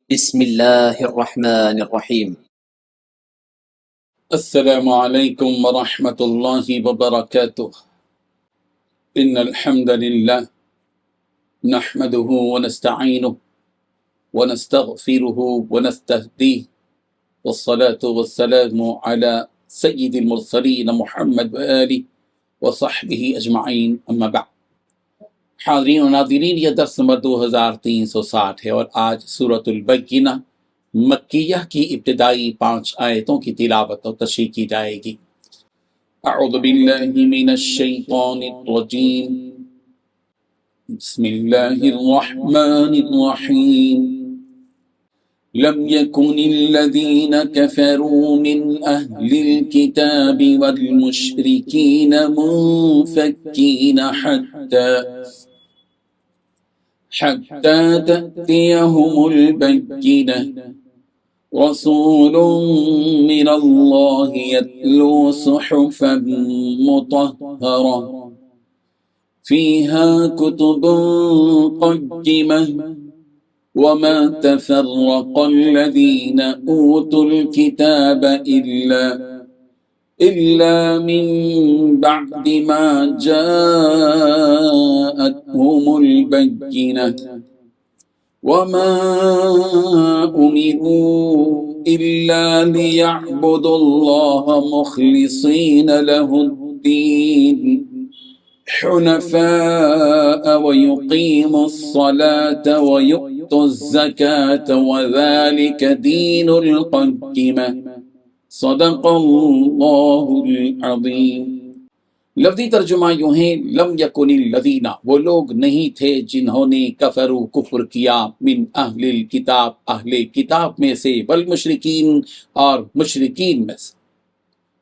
بسم الله الرحمن الرحيم. السلام عليكم ورحمة الله وبركاته. إن الحمد لله نحمده ونستعينه ونستغفره ونستهديه، والصلاة والسلام على سيد المرسلين محمد وآله وصحبه أجمعين، أما بعد. حاضرین و ناظرین، یہ درس نمبر 2360 ہے اور آج سورۃ البینہ مکیہ کی ابتدائی 5 آیتوں کی تلاوت اور تشریح کی جائے گی۔ اعوذ باللہ من الشیطان الرجیم، بسم اللہ الرحمن الرحیم۔ لم يكن الذين كفروا من أهل الكتاب والمشركين منفكين حتى تأتيهم البينة، رسول من الله يتلو صحفا مطهرة فيها كتب قيمة وما تفرق الذين أوتوا الكتاب إلا من بعد ما جاءتهم البينة وما أمروا إلا ليعبدوا الله مخلصين له الدين حنفاء ويقيموا الصلاة ويؤتوا الزكاة وذلك دين القيمة صدق اللہ العظیم۔ لفظی ترجمہ یوں ہے، لم یکن الذین، وہ لوگ نہیں تھے جنہوں نے کفروا، کفر کیا، من اہل الکتاب، اہل کتاب میں سے، والمشرکین، اور مشرکین میں سے،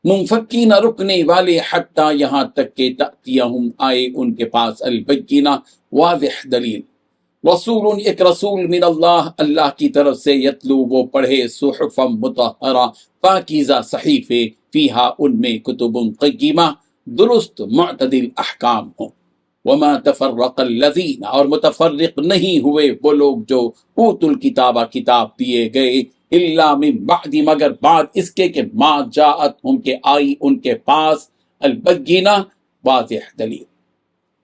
منفکین، رکنے والے، حتیٰ یہاں تک کہ تأتیہم، آئے ان کے پاس، البینہ، واضح دلیل، رسول، ایک رسول، من اللہ، اللہ کی طرف سے، یتلو، وہ پڑھے، صحفا مطہرہ، پاکیزہ صحیفے، فیہا، ان میں، کتب قیمہ، درست معتدل احکام ہوں، وما تفرق الذین، اور متفرق نہیں ہوئے وہ لوگ جو اوت الکتابہ، کتاب دیے گئے، الا من بعد، مگر بعد اس کے کہ ما جاءتہم، کہ آئی ان کے پاس، البینہ، واضح دلیل،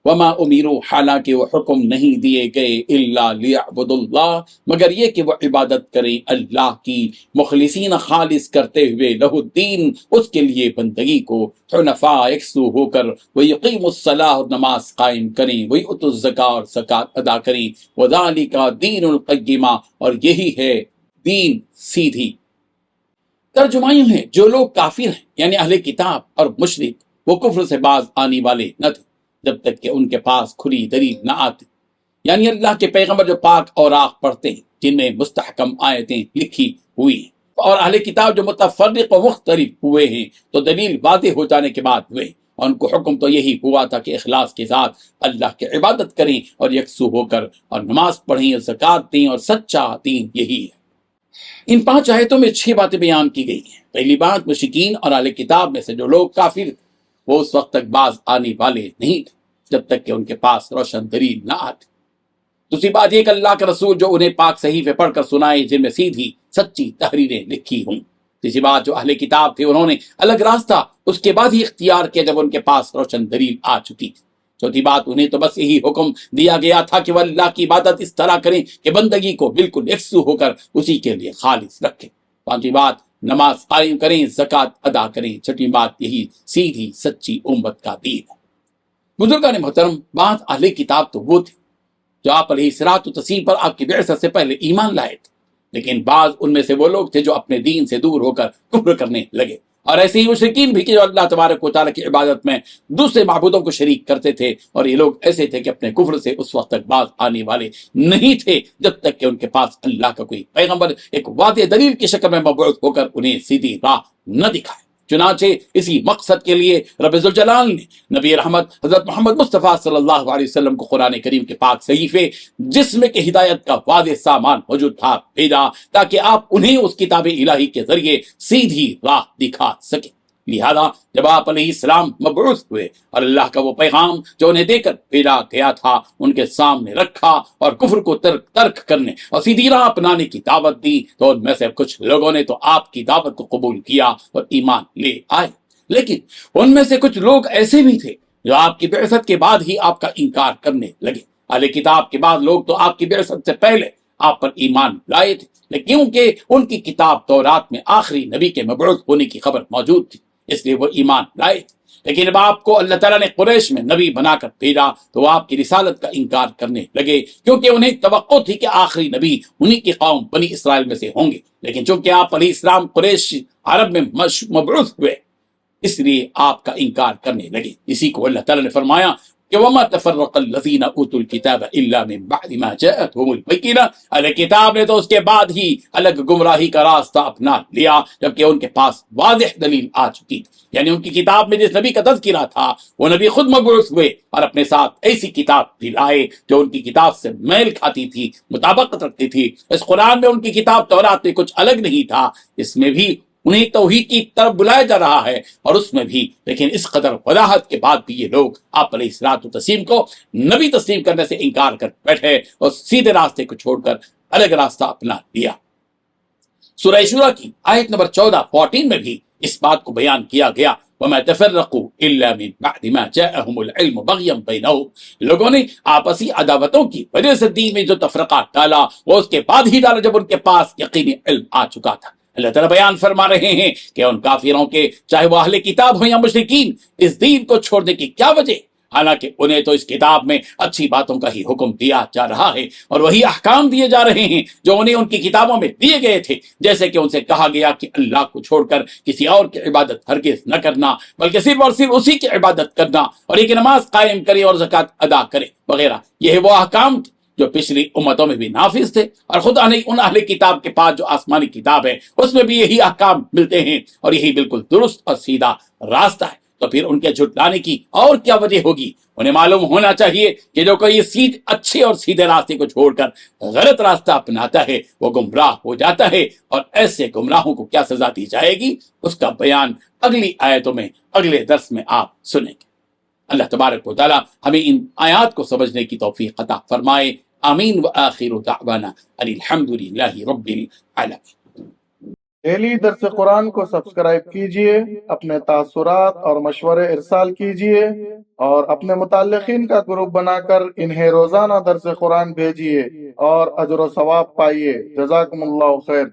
وما امروا، حالانکہ وہ حکم نہیں دیے گئے، الا لیعبدوا اللہ، مگر یہ کہ وہ عبادت کریں اللہ کی، مخلصین، خالص کرتے ہوئے، لہ الدین، اس کے لیے بندگی کو، حنفاء، یکسو ہو کر، ویقیموا الصلاۃ، اور نماز قائم کریں، ویؤتوا الزکاۃ، اور زکوٰۃ ادا کریں، وذالک دین القیمہ، اور یہی ہے دین سیدھی۔ ترجمہ یوں ہے، جو لوگ کافر ہیں یعنی اہل کتاب اور مشرک، وہ کفر سے باز آنے والے نہ تھے جب تک کہ ان کے پاس کھلی دلیل نہ آتی، یعنی اللہ کے پیغمبر جو پاک اوراق پڑھتے ہیں جن میں مستحکم آیتیں لکھی ہوئی ہیں، اور اہل کتاب جو متفرق و مختلف ہوئے ہیں تو دلیل واضح ہو جانے کے بعد ہوئے، اور ان کو حکم تو یہی ہوا تھا کہ اخلاص کے ساتھ اللہ کی عبادت کریں اور یکسو ہو کر اور نماز پڑھیں اور زکوٰۃ دیں، اور سچا دین یہی ہے۔ ان 5 آیتوں میں 6 باتیں بیان کی گئی ہیں۔ پہلی بات، مشرکین اور اہل کتاب میں سے جو لوگ کافر، وہ اس وقت تک باز آنے والے نہیں تھے جب تک کہ ان کے پاس روشن دلیل نہ آتی۔ دوسری بات یہ کہ اللہ کے رسول جو انہیں پاک صحیفے پڑھ کر سنائے جن میں سیدھی سچی تحریریں لکھی ہوں۔ تیسری بات، جو اہل کتاب تھے انہوں نے الگ راستہ اس کے بعد ہی اختیار کیا جب ان کے پاس روشن دلیل آ چکی تھی۔ چوتھی بات، انہیں تو بس یہی حکم دیا گیا تھا کہ وہ اللہ کی عبادت اس طرح کریں کہ بندگی کو بالکل یکسو ہو کر اسی کے لیے خالص رکھیں۔ پانچویں بات، نماز قائم کریں، زکوٰۃ ادا کریں۔ چھٹی بات، یہی سیدھی سچی امت کا دین ہے۔ بزرگان محترم، بعض اہل کتاب تو وہ تھے جو آپ علیہ الصلوۃ والتسلیم پر آپ کی بعثت سے پہلے ایمان لائے تھے، لیکن بعض ان میں سے وہ لوگ تھے جو اپنے دین سے دور ہو کر کفر کرنے لگے، اور ایسے ہی مشرکین بھی کہ جو اللہ تبارک و تعالیٰ کی عبادت میں دوسرے معبودوں کو شریک کرتے تھے، اور یہ لوگ ایسے تھے کہ اپنے کفر سے اس وقت تک باز آنے والے نہیں تھے جب تک کہ ان کے پاس اللہ کا کوئی پیغمبر ایک واضح دلیل کی شکل میں مبعوث ہو کر انہیں سیدھی راہ نہ دکھائے۔ چنانچہ اسی مقصد کے لیے رب ذوالجلال نے نبی رحمت حضرت محمد مصطفیٰ صلی اللہ علیہ وسلم کو قرآن کریم کے پاک صحیفے جس میں کہ ہدایت کا واضح سامان موجود تھا بھیجا، تاکہ آپ انہیں اس کتاب الہی کے ذریعے سیدھی راہ دکھا سکیں۔ لہذا جب آپ علیہ السلام مبعوث ہوئے اور اللہ کا وہ پیغام جو انہیں دے کر بھیجا گیا تھا ان کے سامنے رکھا اور کفر کو ترک کرنے اور سیدھی راہ اپنانے کی دعوت دی، تو ان میں سے کچھ لوگوں نے تو آپ کی دعوت کو قبول کیا اور ایمان لے آئے، لیکن ان میں سے کچھ لوگ ایسے بھی تھے جو آپ کی بعثت کے بعد ہی آپ کا انکار کرنے لگے۔ اہل کتاب کے بعد لوگ تو آپ کی بعثت سے پہلے آپ پر ایمان لائے تھے، لیکن کیونکہ ان کی کتاب تورات میں آخری نبی کے مبعوث ہونے کی خبر موجود تھی اس لیے وہ ایمان لائے تھے، لیکن جب آپ کو اللہ تعالیٰ نے قریش میں نبی بنا کر بھیجا تو وہ آپ کی رسالت کا انکار کرنے لگے، کیونکہ انہیں توقع تھی کہ آخری نبی انہی کی قوم بنی اسرائیل میں سے ہوں گے، لیکن چونکہ آپ علیہ السلام قریش عرب میں مبعوث ہوئے اس لیے آپ کا انکار کرنے لگے۔ اسی کو اللہ تعالیٰ نے فرمایا کہ وَمَا تَفَرَّقَ الَّذِينَ أُوتُوا الْكِتَابَ إِلَّا مِن بَعْدِ مَا جَاءَتْهُمُ الْبَيِّنَةُ، اہل کتاب نے تو اس کے بعد ہی الگ گمراہی کا راستہ اپنا لیا جبکہ ان کے پاس واضح دلیل آ چکی تھی، یعنی ان کی کتاب میں جس نبی کا تذکرہ تھا وہ نبی خود مبعوث ہوئے اور اپنے ساتھ ایسی کتاب بھی لائے جو ان کی کتاب سے میل کھاتی تھی، مطابقت رکھتی تھی۔ اس قرآن میں ان کی کتاب تورات میں کچھ الگ نہیں تھا، اس میں بھی انہیں توحید کی طرف بلایا جا رہا ہے اور اس میں بھی، لیکن اس قدر وضاحت کے بعد بھی یہ لوگ آپ علیہ الصلوۃ والتسلیم کو نبی تسلیم کرنے سے انکار کر بیٹھے اور سیدھے راستے کو چھوڑ کر الگ راستہ اپنا لیا۔ سورہ شورى کی آیت نمبر 14 میں بھی اس بات کو بیان کیا گیا، وَمَا تَفَرَّقُوا إِلَّا مِن بَعْدِ مَا جَاءَهُمُ الْعِلْمُ بَغْيًا بَيْنَهُمْ، لوگوں نے آپسی عداوتوں کی وجہ سے دین میں جو تفرقہ ڈالا وہ اس کے بعد ہی ڈالا جب ان کے پاس یقینی علم آ چکا تھا۔ اللہ تعالیٰ بیان فرما رہے ہیں کہ ان کافروں کے چاہے وہ اہل کتاب ہوں یا مشرکین اس دین کو چھوڑنے کی کیا وجہ، حالانکہ انہیں تو اس کتاب میں اچھی باتوں کا ہی حکم دیا جا رہا ہے اور وہی احکام دیے جا رہے ہیں جو انہیں ان کی کتابوں میں دیے گئے تھے، جیسے کہ ان سے کہا گیا کہ اللہ کو چھوڑ کر کسی اور کی عبادت ہرگز نہ کرنا بلکہ صرف اور صرف اسی کی عبادت کرنا، اور ایک نماز قائم کرے اور زکوٰۃ ادا کرے وغیرہ۔ یہ وہ احکام جو پچھلی امتوں میں بھی نافذ تھے، اور خدا نہیں ان اہل کتاب کے پاس جو آسمانی کتاب ہے اس میں بھی یہی احکام ملتے ہیں اور یہی بالکل درست اور سیدھا راستہ ہے، تو پھر ان کے جھٹلانے کی اور کیا وجہ ہوگی؟ انہیں معلوم ہونا چاہیے کہ جو کوئی اچھے اور سیدھے راستے کو چھوڑ کر غلط راستہ اپناتا ہے وہ گمراہ ہو جاتا ہے، اور ایسے گمراہوں کو کیا سزا دی جائے گی اس کا بیان اگلی آیتوں میں اگلے درس میں آپ سنیں گے۔ اللہ تبارک و تعالی ہمیں ان آیات کو سمجھنے کی توفیق عطا فرمائے، آمین۔ وآخر دعوانا ان الحمد للہ رب العالمین۔ ڈیلی درس قرآن کو سبسکرائب کیجئے، اپنے تاثرات اور مشورے ارسال کیجئے اور اپنے متعلقین کا گروپ بنا کر انہیں روزانہ درس قرآن بھیجئے اور اجر و ثواب پائیے۔ جزاکم اللہ خیر۔